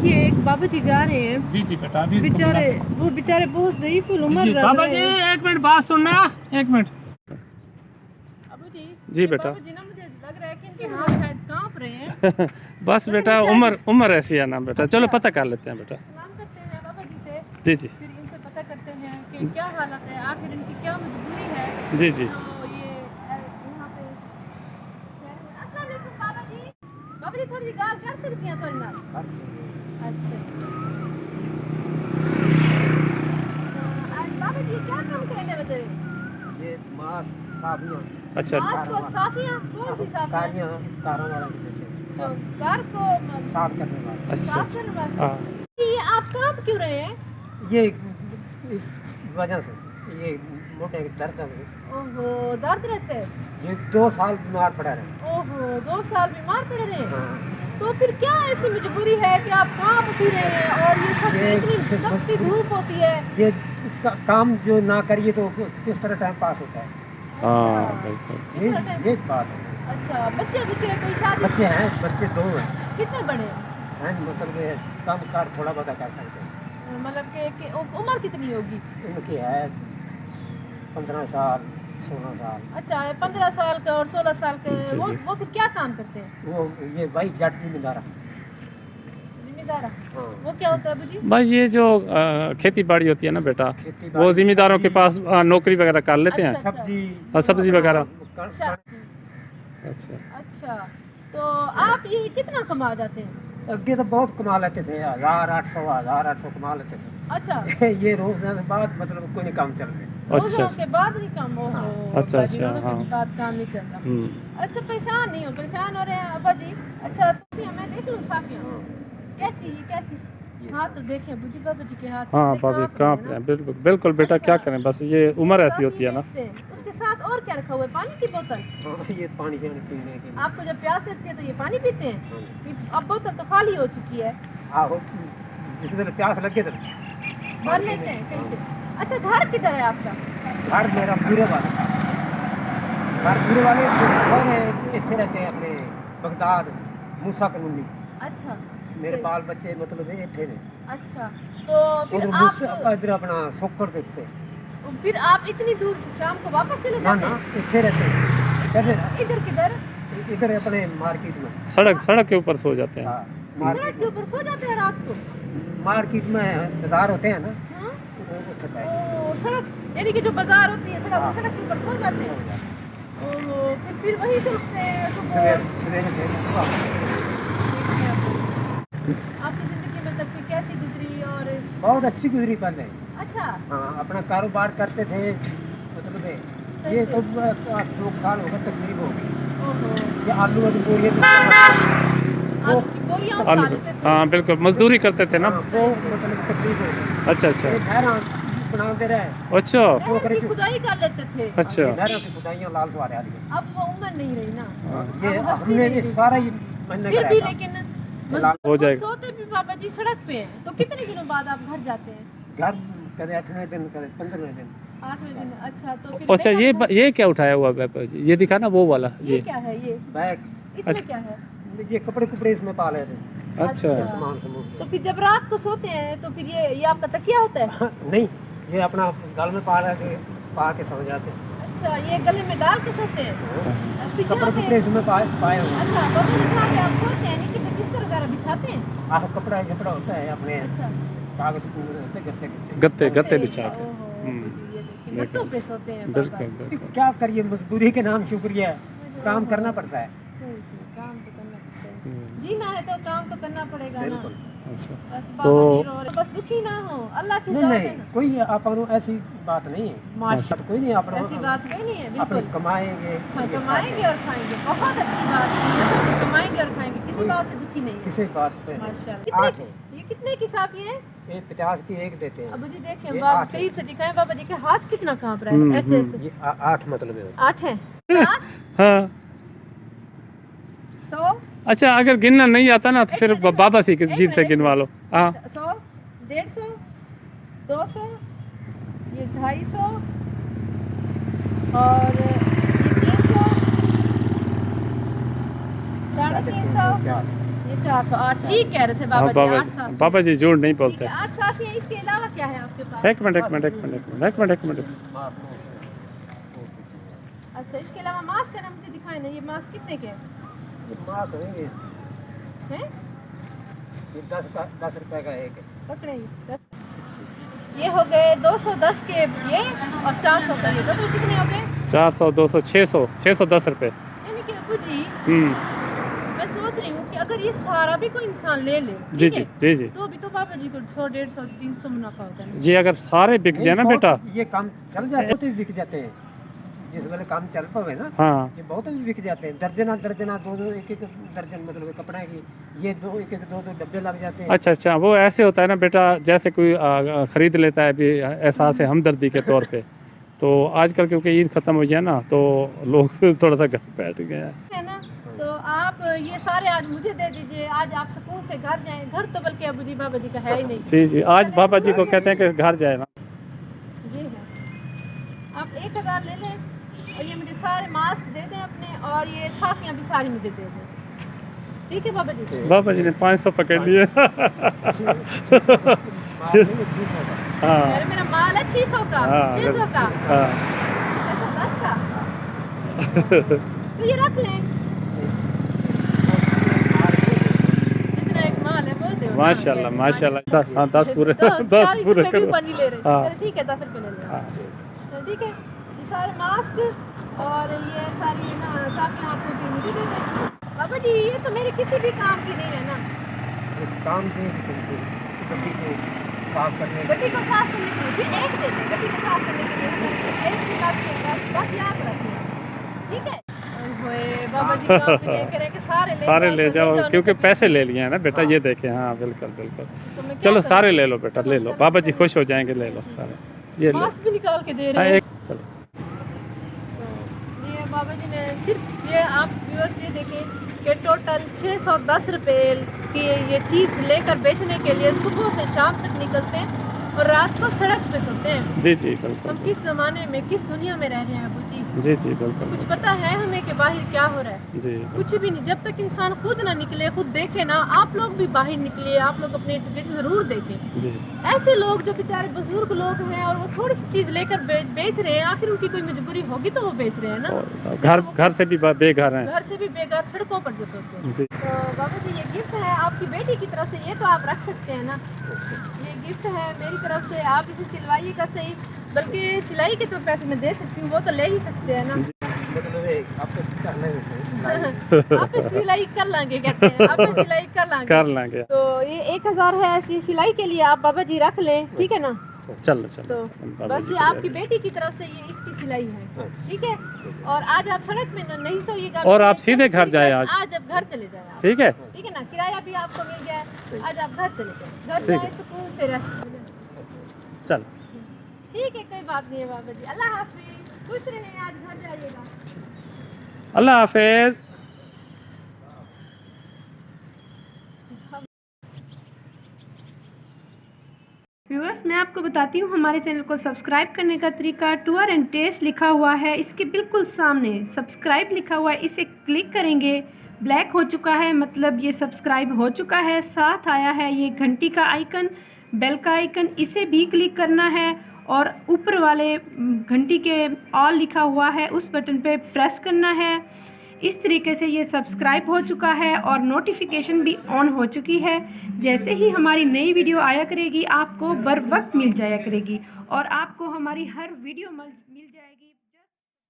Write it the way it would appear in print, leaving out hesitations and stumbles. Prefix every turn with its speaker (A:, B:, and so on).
A: देखिए एक बाबा जी जा रहे हैं।
B: जी जी बेटा, अभी इसको
A: बेचारे
B: बुलाते हैं।
A: वो बेचारे बहुत ज़ईफ़ उम्र
B: जी
A: लग
B: बाबा
A: रहे
B: जी,
A: हैं।
B: एक मिनट बात सुनना, एक मिनट।
A: बाबू जी,
B: जी
A: ये
B: बेटा।
A: बाबा जी ना मुझे लग रहा है कि इनके हाथ शायद कांप रहे हैं।
B: बस
A: पता
B: बेटा,
A: नहीं शायद-
B: उम्र ऐसी है ना बेटा। चलो
A: अच्छा।
B: पता कर लेते हैं बेटा।
A: सलाम करते हैं बाबा जी से,
B: जी जी
A: फिर इनसे पता करते हैं कि क्या हालत है, आखिर इनकी क्या मजबूरी है।
B: जी जी।
A: तो ये यहाँ पे अस्सलाम वालेकुम बाबा जी। बाबा जी थोड़ी सी गाल कर सकती हैं थोड़ी ना? अच्छा अच्छा। आज बाबा जी क्या काम करेंगे बताइए?
C: ये मांस साफियाँ
B: अच्छा
A: मांस को साफियाँ, कौन सी साफियाँ?
C: कारियाँ कारों वाला भी देते हैं,
A: तो कार को
C: साफ करने वाला।
B: अच्छा
A: साफ
B: अच्छा।
A: करने वाले।
B: हाँ
A: ये आप कांप क्यों रहे हैं?
C: ये इस वजह से ये मोटे दर्द है।
A: ओहो, दर्द रहते हैं।
C: ये 2 साल बीमार पड़ा रहे।
A: ओहो, 2 साल बीमार पड़े रहे।
C: हाँ।
A: तो फिर क्या ऐसी मजबूरी है कि आप कांप भी रहे हैं और ये सब
C: ये
A: इतनी तपती धूप होती है?
C: ये काम जो ना करिए तो किस तरह टाइम पास होता है।
B: हाँ बिल्कुल।
C: ये बात है।
A: अच्छा, बच्चे बच्चे कोई शादी?
C: बच्चे हैं, बच्चे 2 हैं।
A: कितने बड़े
C: हैं मतलब कि काम कार थोड़ा बहुत कर सकते हैं।
A: मतलब कि उम्र कितनी होगी?
C: उनकी है 15 साल 16 साल।
A: अच्छा, 15 साल का और 16 साल के।
B: जी, जी।
A: वो फिर क्या काम करते हैं?
C: वो ये भाई जट जिम्मेदार।
A: जिम्मेदार।
C: हाँ।
A: वो क्या होता है अबू जी?
B: बस ये जो खेती बाड़ी होती है ना बेटा,
C: खेती-बाड़ी,
B: वो जिम्मेदारों के
C: सब्जी-
B: पास नौकरी वगैरह कर लेते हैं।
A: अच्छा।
C: सब्जी
B: हाँ, सब्जी वगैरह।
A: अच्छा
B: अच्छा
A: अच्छा। तो आप ये कितना कमा जाते हैं?
C: आगे तो बहुत कमा लेते थे, 1800 कमा लेते थे।
A: अच्छा।
C: ये रोज़ बाद मतलब कोई नहीं काम चल रहे।
A: रोज़ों
B: अच्छा
A: के बाद नहीं काम हो।
C: हाँ।
B: अच्छा, अच्छा,
A: रोज़ों
B: हाँ।
A: के बाद काम नहीं चल रहा।
B: हम्म।
A: अच्छा, परेशान नहीं हो, परेशान हो रहे हैं अब्बा जी? अच्छा, तो मैं देख लूँ साफियाँ कैसी ये कैसी? हाँ तो देखें बुजी बाबा जी के हाथ
B: हाँ
A: कितने
B: भाभी
A: कांप
B: काँप
A: रहे
B: रहे
A: हैं
B: हैं, बिल्कुल बिल्कुल बेटा,
A: अच्छा।
B: क्या करें, बस ये उम्र ऐसी होती है ना।
A: देखते हैं। उसके साथ और क्या रखा हुआ है? पानी की बोतल?
C: हाँ, ये पानी पीने के लिए।
A: आपको जब प्यास लगती है तो ये पानी पीते हैं?
C: हाँ।
A: ये अब बोतल तो खाली हो चुकी है।
C: आहो, जिस दिन प्यास लगे तो
A: भर लेते हैं कहीं से। अच्छा, घर किधर है आपका?
C: घर मेरा पूरे वाला घर पूरे वाले और इतने रहते हैं अपने बगदाद मूसा कॉलोनी।
A: अच्छा
C: मेरे बाल बच्चे मतलब इतने ने।
A: अच्छा, तो फिर
C: उधर
A: आप
C: मूसा इधर अपना सोकर देखते।
A: फिर आप इतनी दूर से शाम को वापस चले
C: ना
A: जाते
C: ना
A: हैं?
C: इतने रहते हैं।
A: इधर किधर?
C: इधर अपने मार्केट में।
B: सड़क के ऊपर सो जाते हैं।
C: हाँ,
A: सड़क
C: मार्केट
A: के ऊपर सो जाते हैं रात को?
C: मार्केट में बाजार होते हैं ना,
A: हाँ?
C: वो थका
A: ओ, सड़क यानी कि जो बाजार होती है सड़क,
C: हाँ।
A: सड़क के ऊपर सो जाते हैं। ओहो, फिर वहीं से उठते हैं
C: सवेरे
A: सुबह।
C: सवेरे
A: आपकी जिंदगी में तब की कैसी गुजरी? और
C: बहुत अच्छी गुजरी पहले।
A: अच्छा
C: हाँ, अपना कारोबार करते थे मतलब ये तो 2 साल हो गए तकलीफ हो गई।
A: ओहो,
C: ये आलू वाली बोरियां
A: आलू की बोरियां उठा
B: आलू,
A: लेते थे।
B: हाँ बिल्कुल, मजदूरी करते थे ना।
C: वो मतलब तकलीफ हो गई।
B: अच्छा अच्छा
C: ये नहर बनाते रहे।
B: अच्छा
A: नहर की खुदाई कर लेते थे।
B: अच्छा।
C: ये नहरों की खुदाइयाँ लाल सवार आ रही है।
A: अब वो उम्र नहीं रही ना।
C: ये
A: अब हस्ती
C: हमने
A: नहीं
C: ये
A: रही।
C: सारा ये मैंने
A: फिर
C: कराया
A: भी
C: था।
A: लेकिन
B: हो जाएगा।
A: सोते भी बाबा जी सड़क पे हैं, तो कितने दिनों बाद आप घर जाते हैं?
C: घर कदे 8वें दिन कदे 15वें दिन।
A: 8वें दिन। अच्छा, तो फिर
B: अच्छा, ये क्या उठाया हुआ है ये दिखा ना, वो वाला
A: ये क्या है? ये
C: बैग
A: इसमें
B: अच्छा।
A: क्या है?
C: ये कपड़े कुपड़े इसमें पा लेते।
B: अच्छा
C: सामान समूह
A: तो फिर जब रात को सोते हैं तो फिर ये आपका तकिया होता है?
C: नहीं, ये अपना गल में पा के सो जाते हैं।
A: अच्छा, ये गले में डाल के सोते हैं? फिर
C: कपड़े
A: यहाँ
C: कुपड़े
A: पे
C: इसमें पाए हुए हैं।
A: अच्छा, बगल में जहाँ पे आप सोते हैं नीचे पे बिस्तर वगैरह बिछाते हैं?
C: आह कपड़ा होता है अपने
A: अच्छा,
C: कागज पूरे होते गत्ते
B: गत्ते बिछा के।
A: ओहो,
B: हम्म,
A: ये देखिए गत्तों पे सोते हैं बाबा।
B: बिल्कुल बिल्कुल।
C: क्या करिए, मजदूरी के नाम शुक्रिया काम करना पड़ता है।
A: सही, काम तो करना पड़ता है।
B: हम्म,
A: जीना है तो काम तो करना पड़ेगा ना।
C: बिल्कुल।
B: अच्छा
A: बस
B: तो
A: बाबा जी रो रहे, बस दुखी ना हो, अल्लाह की
C: नहीं
A: जात
C: नहीं,
A: है ना।
C: कोई अपन ऐसी बात नहीं है।
A: माशा
C: बात कोई नहीं, अपन
A: ऐसी बात कोई नहीं है,
C: अपन
A: बिल्कुल।
C: कमाएंगे
A: हाँ,
C: ये
A: कमाएंगे और खाएंगे, बहुत अच्छी बात है। कमाएंगे और खाएंगे, किसी बात से दुखी नहीं है।
C: किसी बात पे नहीं।
A: माशाल्लाह।
C: 8 है,
A: ये कितने की साफियाँ हैं?
C: ये 50 की एक देते हैं।
A: अबू जी देखें,
C: ये
A: बाप
C: 8 है।
A: करीब से दिखाएं बाबा जी के हाथ कितना कांप रहा है, ऐसे ऐसे।
C: ये 8 मतलब है।
A: 8 है? 50?
B: हाँ
A: 100?
B: अच्छा, अगर गिनना नहीं आता ना तो फिर
A: एक मिनट,
B: बाबा से
A: एक
B: जीत से
A: मिनट,
B: गिनवा लो। हाँ
A: 100, 150, 200, ये 250 और ये 300, 350,
C: क्या
A: ये 408 ठीक कह रहे थे
B: हाँ
A: बाबा जी, 8 साफियाँ।
B: बाबा जी झूठ नहीं
A: ठीक है,
B: बोलते।
A: 8 साफियाँ। इसके अलावा क्या है आपके पास?
B: एक मिनट
A: अच्छा, इसके अलावा मास्क है ना, मुझे दिखाए ना, ये मास्क कितने के हैं? हैं?
C: 10 रुपए का एक है।
A: पकड़े 10। ये हो गए 210 के ये, और 400 का ये। टोटल कितने हो गए?
B: 400 200 610 रुपए।
A: यानी कि अबू जी,
B: हम्म,
A: मैं सोच रही हूँ कि अगर ये सारा भी कोई इंसान ले ले,
B: जी
A: ठीक
B: जी
A: है,
B: जी जी
A: तो अभी तो पापा जी को 100 150 300 मुनाफा होता है ना।
B: जी। अगर सारे बिक जाए ना
C: बहुत
B: बेटा,
C: ये काम चल जाते हैं, बिक जाते हैं। जिस वाले काम चल पावे ना,
B: हाँ
C: ये बहुत भी बिक जाते हैं। दर्जना दर्जना 2-2 एक-एक दर्जन, मतलब कपड़े की ये 2 डब्बे लग जाते हैं।
B: अच्छा अच्छा, वो ऐसे होता है ना बेटा, जैसे कोई खरीद लेता है अभी एहसास है हमदर्दी के तौर पे। तो आजकल क्योंकि ईद खत्म हो गया ना, तो लोग थोड़ा सा घर बैठ गए हैं।
A: है ना, तो आप ये सारे आज मुझे दे दीजिए, आज आप सुकून से घर जाएं। घर तो बल्कि अबू जी बाबा जी का है ही नहीं।
B: जी जी, आज बाबा जी को कहते हैं कि घर जाए ना।
A: जी है, आप 1000 ले लें और ये मुझे सारे मास्क दे दें अपने, और ये साफियाँ भी सारी मुझे दे दें। ठीक है बाबा जी?
B: बाबा जी ने 500 पकड़ लिए।
C: 600
B: हाँ
A: मेरा माल है 600 का।
B: हाँ,
A: 600 का,
B: हाँ
A: 610 का। तो ये रख लें, जितना एक माल है वो दे।
B: माशाल्लाह माशाल्लाह। 10 पूरे
A: तो
B: 10
A: 40
B: पूरे
A: रुपए भी
B: करो।
A: बनी ले रहे।
B: हाँ।
A: चलो ठीक है, 10 रुपए ले लें।
B: हाँ,
A: चलो ठीक है, ये सारे मास्क और ये सारी ना साफियाँ आपको फिर मुझे दे दें। बाबा जी ये तो मेरे किसी भी काम की नहीं है ना।
C: काम से गड्डी को साफ करने
A: गड्डी को साफ करने के लिए फिर एक दे दें, गड्डी को साफ करने के लिए एक भी बात याद रखिए, ठीक है? ओए बाबा जी काम भी नहीं करे कि सारे
B: ले
A: तो
B: जाओ,
A: नहीं
B: क्योंकि
A: तो
B: पैसे ले लिए हैं ना बेटा, ये देखें। हाँ बिल्कुल बिल्कुल।
A: तो मैं क्या
B: चलो
A: करूं?
B: सारे ले लो बेटा, ले लो, बाबा जी खुश हो जाएंगे। ले लो सारे, ये लो।
A: मास्क भी निकाल के दे
B: हाँ
A: रहे हैं।
B: एक, चलो
A: ये बाबा जी ने सिर्फ ये, आप व्यूअर्स ये देखें कि टोटल 610 रुपये की ये चीज़ लेकर बेचने के लिए सुबह से शाम तक निकलते हैं और रात को सड़क पे सोते हैं।
B: जी जी बिल्कुल।
A: हम किस ज़माने में, किस दुनिया में रह रहे हैं अबू जी?
B: जी जी बिल्कुल
A: कुछ पता है हमें कि बाहर क्या हो रहा है?
B: जी
A: कुछ भी नहीं। जब तक इंसान खुद ना निकले, खुद देखे ना। आप लोग भी बाहर निकलिए, आप लोग अपने इर्द गिर्द ज़रूर देखें।
B: जी
A: ऐसे लोग जो बेचारे बुजुर्ग लोग हैं और वो थोड़ी सी चीज़ लेकर बेच रहे हैं, आखिर उनकी कोई मजबूरी होगी तो वो बेच रहे हैं ना।
B: और घर से भी बेघर हैं।
A: घर से भी बेघर, सड़कों पर जो सोते हैं।
B: जी
A: तो बाबा जी ये गिफ्ट है आपकी बेटी की तरफ से, ये तो आप रख सकते हैं ना। ये गिफ्ट है मेरी तरफ से, आप इसे सिलवाइएगा सही, बल्कि सिलाई के तो पैसे मैं दे सकती हूँ, वो तो ले ही सकते हैं ना।
C: मतलब आपको करना
A: आप सिलाई कर लाएंगे, कहते हैं आप सिलाई कर लाएंगे। तो ये 1000 है ऐसी सिलाई के लिए, आप बाबा जी रख लें, ठीक है ना?
B: चलो
A: तो
B: चलो बाबा
A: बस
B: जी
A: ये
B: को
A: आपकी
B: ले
A: बेटी की तरफ से ये इसकी सिलाई है, ठीक है? और आज आप सड़क में नहीं सोइएगा,
B: और आप सीधे घर जाए आज।
A: आज अब घर चले जाए आप,
B: ठीक है।
A: ठीक है ना? किराया भी आपको मिल जाए, आज आप घर चले जाए, घर
B: ठीक
A: जाए
B: है।
A: सुकून से रेस्ट मिले।
B: चल
A: ठीक है, कोई बात नहीं है बाबा जी। अल्लाह हाफिज, खुश रहें, आज घर जाइएगा।
B: अल्लाह हाफिज।
A: व्यूअर्स, मैं आपको बताती हूँ हमारे चैनल को सब्सक्राइब करने का तरीका। टूर एंड टेस्ट लिखा हुआ है, इसके बिल्कुल सामने सब्सक्राइब लिखा हुआ है, इसे क्लिक करेंगे। ब्लैक हो चुका है, मतलब ये सब्सक्राइब हो चुका है। साथ आया है ये घंटी का आइकन, बेल का आइकन, इसे भी क्लिक करना है। और ऊपर वाले घंटी के ऑल लिखा हुआ है, उस बटन पे प्रेस करना है। इस तरीके से ये सब्सक्राइब हो चुका है और नोटिफिकेशन भी ऑन हो चुकी है। जैसे ही हमारी नई वीडियो आया करेगी, आपको बर वक्त मिल जाया करेगी और आपको हमारी हर वीडियो मिल जाएगी।